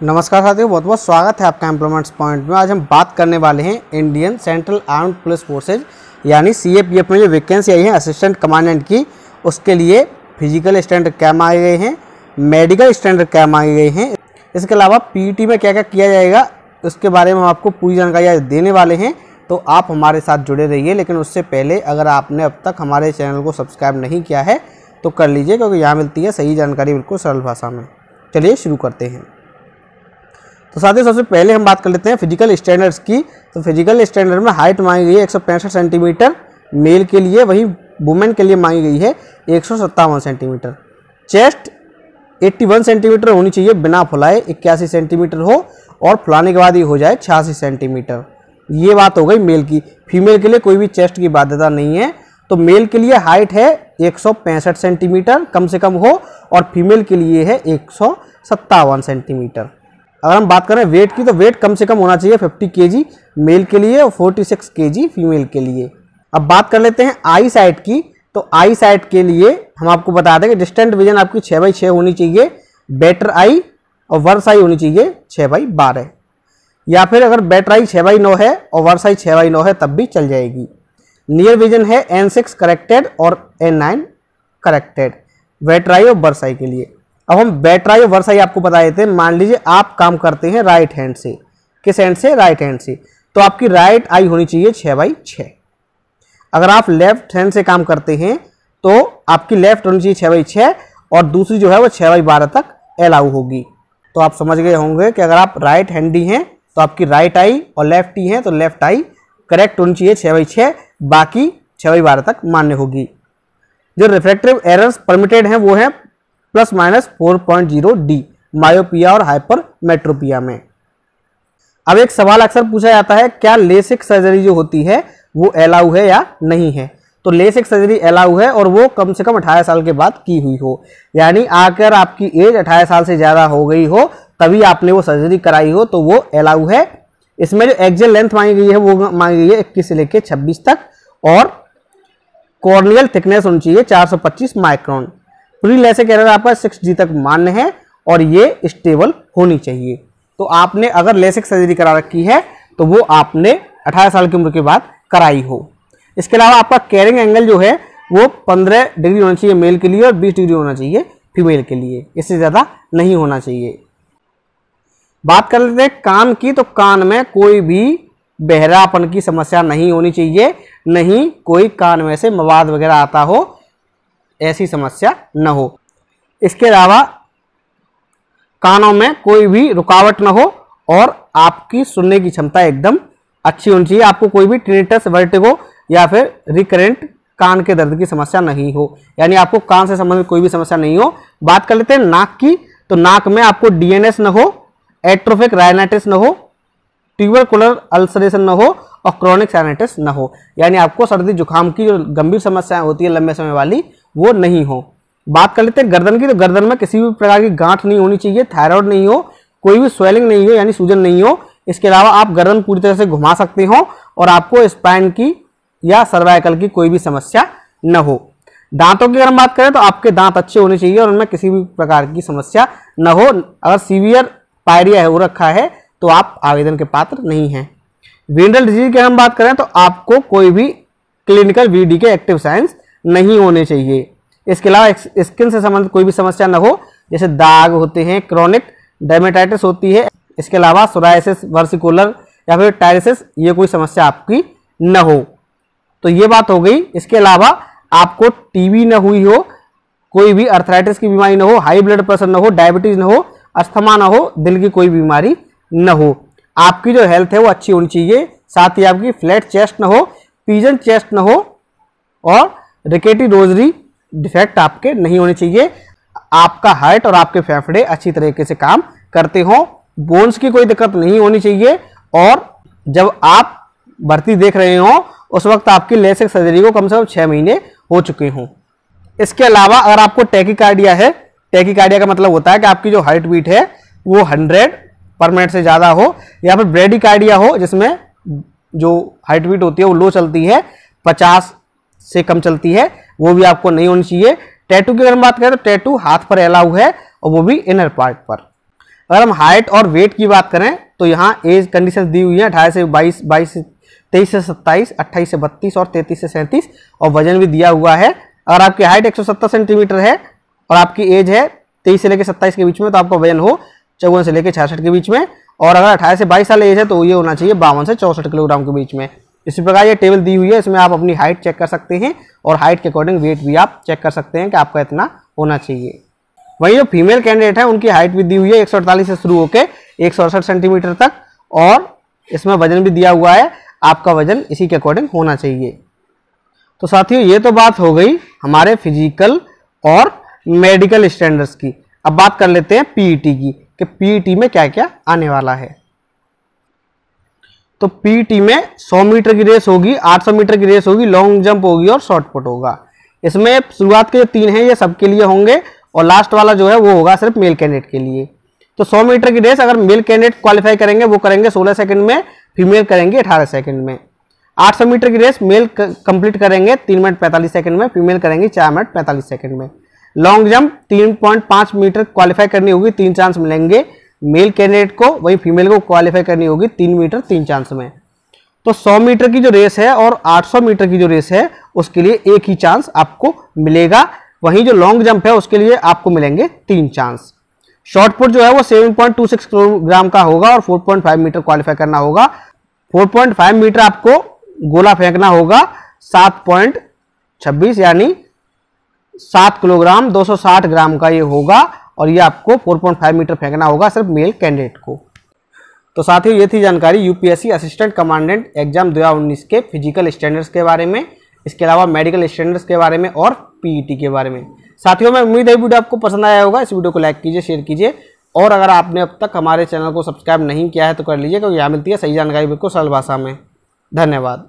नमस्कार साथियों, बहुत बहुत स्वागत है आपका एम्प्लॉयमेंट्स पॉइंट में। आज हम बात करने वाले हैं Indian central armed police forces यानी सीएपीएफ में जो वैकेंसी आई है असिस्टेंट कमांडेंट की, उसके लिए फिजिकल स्टैंडर्ड क्या मांगे गए हैं, मेडिकल स्टैंडर्ड क्या मांगे गए हैं, इसके अलावा पीईटी में क्या क्या किया जाएगा, उसके बारे में हम आपको पूरी जानकारी देने वाले हैं। तो आप हमारे साथ जुड़े रहिए। लेकिन उससे पहले अगर आपने अब तक हमारे चैनल को सब्सक्राइब नहीं किया है तो कर लीजिए, क्योंकि यहाँ मिलती है सही जानकारी बिल्कुल सरल भाषा में। चलिए शुरू करते हैं। तो साथियों, सबसे पहले हम बात कर लेते हैं फिजिकल स्टैंडर्ड्स की। तो फिजिकल स्टैंडर्ड में हाइट मांगी गई है 165 सेंटीमीटर मेल के लिए, वहीं वुमेन के लिए मांगी गई है 157 सेंटीमीटर। चेस्ट 81 सेंटीमीटर होनी चाहिए बिना फुलाए, 81 सेंटीमीटर हो और फुलाने के बाद ये हो जाए 86 सेंटीमीटर। ये बात हो गई मेल की। फीमेल के लिए कोई भी चेस्ट की बाध्यता नहीं है। तो मेल के लिए हाइट है 165 सेंटीमीटर कम से कम हो और फीमेल के लिए है 157 सेंटीमीटर। अगर हम बात करें वेट की, तो वेट कम से कम होना चाहिए 50 केजी मेल के लिए और 46 केजी फीमेल के लिए। अब बात कर लेते हैं आई साइट की। तो आई साइट के लिए हम आपको बता दें कि डिस्टेंट विजन आपकी 6/6 होनी चाहिए, बेटर आई और वर्स आई होनी चाहिए 6/12, या फिर अगर बेटर आई 6/9 है और वर्स आई 6/9 है तब भी चल जाएगी। नियर विजन है N6 करेक्टेड और N9 करेक्टेड, बेटर आई और वर्स आई के लिए। अब हम बेटर आई और वर्स आई आपको बता देते हैं। मान लीजिए आप काम करते हैं राइट हैंड से, किस हैंड से? राइट हैंड से। तो आपकी राइट आई होनी चाहिए 6/6। अगर आप लेफ्ट हैंड से काम करते हैं तो आपकी लेफ्ट होनी चाहिए 6/6 और दूसरी जो है वो 6/12 तक अलाउ होगी। तो आप समझ गए होंगे कि अगर आप राइट हैंडी हैं तो आपकी राइट आई और लेफ्ट ही है तो लेफ्ट आई करेक्ट होनी चाहिए 6/6, बाकी 6/12 तक मान्य होगी। जो रिफ्रैक्टिव एरर्स परमिटेड हैं वो है ±4.0 डी मायोपिया और हाइपरमेट्रोपिया में। अब एक सवाल अक्सर पूछा जाता है, क्या लेसिक सर्जरी जो होती है वो अलाउ है या नहीं है? तो लेसिक सर्जरी अलाउ है और वो कम से कम 18 साल के बाद की हुई हो, यानी अगर आपकी एज 18 साल से ज़्यादा हो गई हो तभी आपने वो सर्जरी कराई हो तो वो अलाउ है। इसमें जो एक्सियल लेंथ मांगी गई है वो मांगी गई है 21 से लेकर 26 तक और कॉर्नियल थिकनेस होनी चाहिए 425 माइक्रोन। प्री लेसिक एरर आपका 6G तक मान्य है और ये स्टेबल होनी चाहिए। तो आपने अगर लेसिक सर्जरी करा रखी है तो वो आपने 18 साल की उम्र के बाद कराई हो। इसके अलावा आपका कैरिंग एंगल जो है वो 15 डिग्री होना चाहिए मेल के लिए और 20 डिग्री होना चाहिए फीमेल के लिए, इससे ज़्यादा नहीं होना चाहिए। बात कर लेते हैं कान की। तो कान में कोई भी बहरापन की समस्या नहीं होनी चाहिए, नहीं कोई कान में से मवाद वगैरह आता हो, ऐसी समस्या न हो। इसके अलावा कानों में कोई भी रुकावट न हो और आपकी सुनने की क्षमता एकदम अच्छी होनी चाहिए। आपको कोई भी टिनिटस, वर्टिगो या फिर रिकरेंट कान के दर्द की समस्या नहीं हो, यानी आपको कान से संबंधित कोई भी समस्या नहीं हो। बात कर लेते हैं नाक की। तो नाक में आपको डीएनएस न हो, एट्रोफिक राइनाइटिस न हो, ट्यूबरकुलर अल्सरेशन न हो और क्रॉनिक साइनाइटिस न हो, यानी आपको सर्दी जुकाम की जो गंभीर समस्याएं होती है लंबे समय वाली वो नहीं हो। बात कर लेते हैं गर्दन की। तो गर्दन में किसी भी प्रकार की गांठ नहीं होनी चाहिए, थायराइड नहीं हो, कोई भी स्वेलिंग नहीं हो यानी सूजन नहीं हो। इसके अलावा आप गर्दन पूरी तरह से घुमा सकते हो और आपको स्पाइन की या सर्वाइकल की कोई भी समस्या न हो। दांतों की अगर हम बात करें तो आपके दांत अच्छे होने चाहिए और उनमें किसी भी प्रकार की समस्या न हो। अगर सीवियर पायरिया हो रखा है तो आप आवेदन के पात्र नहीं हैं। वेनरल डिजीज की हम बात करें तो आपको कोई भी क्लिनिकल वीडी के एक्टिव साइंस नहीं होने चाहिए। इसके अलावा स्किन से संबंधित कोई भी समस्या न हो, जैसे दाग होते हैं, क्रॉनिक डर्मेटाइटिस होती है। इसके अलावा सोरायसिस, वर्सिकुलर या फिर टायरिसिस, ये कोई समस्या आपकी न हो। तो ये बात हो गई। इसके अलावा आपको टीबी न हुई हो, कोई भी अर्थराइटिस की बीमारी न हो, हाई ब्लड प्रेशर न हो, डायबिटीज न हो, अस्थमा न हो, दिल की कोई बीमारी न हो। आपकी जो हेल्थ है वो अच्छी होनी चाहिए, साथ ही आपकी फ्लैट चेस्ट न हो, पिजन चेस्ट न हो और रिकेटी रोजरी डिफेक्ट आपके नहीं होने चाहिए। आपका हार्ट और आपके फेफड़े अच्छी तरीके से काम करते हो, बोन्स की कोई दिक्कत नहीं होनी चाहिए और जब आप भर्ती देख रहे हो उस वक्त आपकी लेसिक सर्जरी को कम से कम 6 महीने हो चुके हों। इसके अलावा अगर आपको टैकीकार्डिया है, टैकीकार्डिया का मतलब होता है कि आपकी जो हार्ट बीट है वो 100 पर मिनट से ज़्यादा हो, या फिर ब्रेडिकार्डिया हो जिसमें जो हार्ट बीट होती है वो लो चलती है, 50 से कम चलती है, वो भी आपको नहीं होनी चाहिए। टैटू की अगर हम बात करें तो टैटू हाथ पर अलाउ है और वो भी इनर पार्ट पर। अगर हम हाइट और वेट की बात करें तो यहाँ एज कंडीशन दी हुई है 18 से 22, 23 से 27, 28 से 32 और 33 से 37 और वजन भी दिया हुआ है। अगर आपकी हाइट 170 सेंटीमीटर है और आपकी एज है 23 से लेकर 27 के बीच में तो आपका वजन हो 54 से लेकर 66 के बीच में, और अगर 18 से 22 साल एज है तो ये होना चाहिए 52 से 64 किलोग्राम के बीच में। इसी प्रकार ये टेबल दी हुई है, इसमें आप अपनी हाइट चेक कर सकते हैं और हाइट के अकॉर्डिंग वेट भी आप चेक कर सकते हैं कि आपका इतना होना चाहिए। वहीं जो फीमेल कैंडिडेट है उनकी हाइट भी दी हुई है 148 से शुरू होकर 168 सेंटीमीटर तक, और इसमें वजन भी दिया हुआ है, आपका वजन इसी के अकॉर्डिंग होना चाहिए। तो साथियों ये तो बात हो गई हमारे फिजिकल और मेडिकल स्टैंडर्ड्स की। अब बात कर लेते हैं पीईटी की कि पीईटी में क्या क्या आने वाला है। तो पीईटी में 100 मीटर की रेस होगी, 800 मीटर की रेस होगी, लॉन्ग जंप होगी और शॉर्ट पुट होगा। इसमें शुरुआत के जो 3 हैं ये सबके लिए होंगे और लास्ट वाला जो है वो होगा सिर्फ मेल कैंडिडेट के लिए। तो 100 मीटर की रेस अगर मेल कैंडिडेट क्वालिफाई करेंगे वो करेंगे 16 सेकंड में, फीमेल करेंगे 18 सेकंड में। 800 मीटर की रेस मेल कंप्लीट करेंगे 3 मिनट 45 सेकंड में, फीमेल करेंगे 4 मिनट 45 सेकंड में। लॉन्ग जंप 3.5 मीटर क्वालिफाई करनी होगी, 3 चांस मिलेंगे मेल कैंडिडेट को, वही फीमेल को क्वालिफाई करनी होगी 3 मीटर 3 चांस में। तो 100 मीटर की जो रेस है और 800 मीटर की जो रेस है उसके लिए एक ही चांस आपको मिलेगा, वहीं जो लॉन्ग जंप है उसके लिए आपको मिलेंगे 3 चांस। शॉर्ट पुट जो है वो 7.26 किलोग्राम का होगा और 4.5 मीटर क्वालिफाई करना होगा। 4.5 मीटर आपको गोला फेंकना होगा 7.26 यानी 7 किलोग्राम 260 ग्राम का ये होगा, और ये आपको 4.5 मीटर फेंकना होगा सिर्फ मेल कैंडिडेट को। तो साथियों ये थी जानकारी यूपीएससी असिस्टेंट कमांडेंट एग्जाम 2019 के फिजिकल स्टैंडर्ड्स के बारे में, इसके अलावा मेडिकल स्टैंडर्ड्स के बारे में और पीईटी के बारे में। साथियों मैं उम्मीद है वीडियो आपको पसंद आया होगा। इस वीडियो को लाइक कीजिए, शेयर कीजिए, और अगर आपने अब तक हमारे चैनल को सब्सक्राइब नहीं किया है तो कर लीजिए, क्योंकि यहाँ मिलती है सही जानकारी बिल्कुल सरल भाषा में। धन्यवाद।